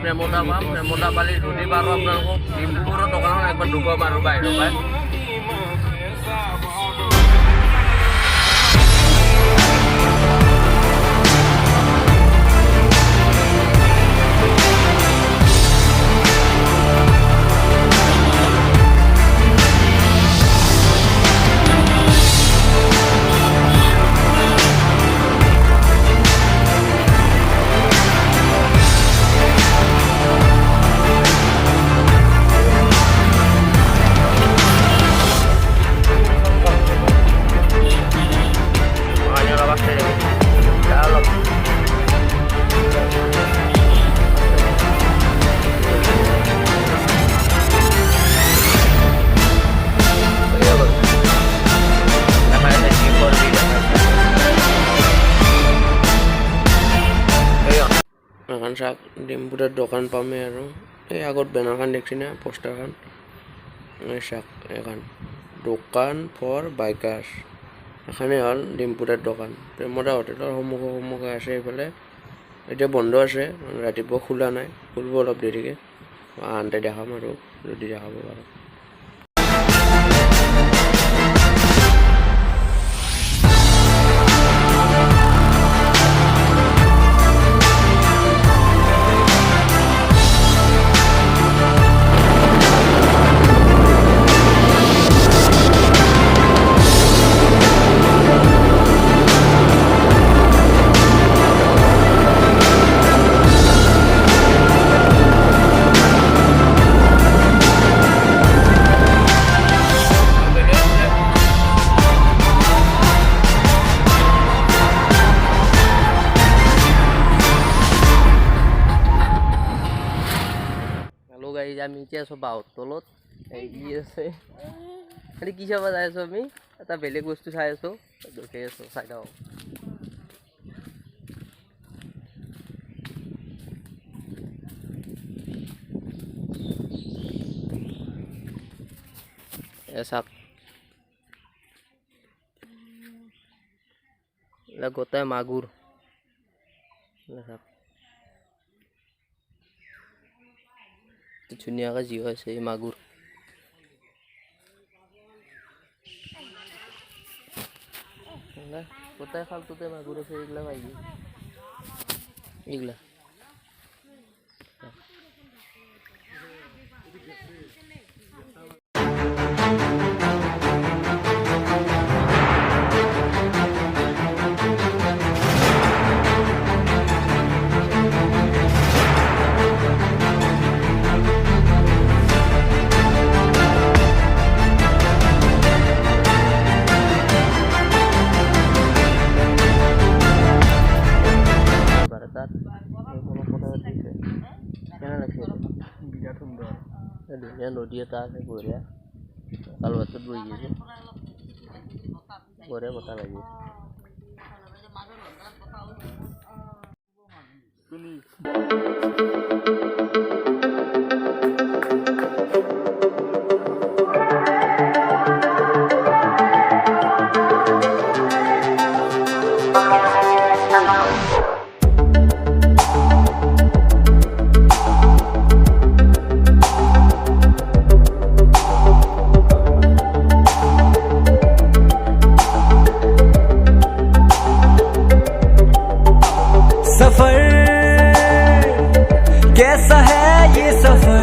প্ৰেমতা পাম, প্ৰেমতা পালি যদি পাৰোঁ আপোনালোকক ডিম্পুবোৰৰ দোকানখন একবাৰ ঢুকাম আৰু বাহিৰৰ পৰাই। এখন চাওক ডিম্পুৰৰ দোকান পামেই আৰু এই আগত বেনাৰখন দেখছি না পোষ্টাৰখন চাওক এখন দোকান ফৰ বাইকাৰ্ছ এখানে হ'ল ডিম্পুৰৰ দোকান প্ৰেমতা হোটেলৰ সন্মুখে আছে এইফালে এতিয়া বন্ধ আছে ৰাতিপুৱা খোলা নাই খুলিব অলপ দেৰিকে আনতে দেখাম আৰু যদি দেখাব পাৰোঁ। গাইজ আমি এতিয়া আছোঁ বাঁহৰ তলত কি আছে খালি কি চাব যাই আছোঁ আমি এটা বেলেগ বস্তু চাই আছোঁ দেখি আছোঁ চাই থাকক। চাওক গোটাই মাগুৰ চাওক ধুনীয়াকৈ জীৱ আছে এই মাগুৰ গোটাই খালটোতে মাগুৰ আছে এইগিলা পাইবি এইগিলা ধুনীয়া নদী এটা আছে বঢ়িয়া কালভাৰটোত বহি আছে বঢ়িয়া বতাহ লাগি कैसा है ये सफर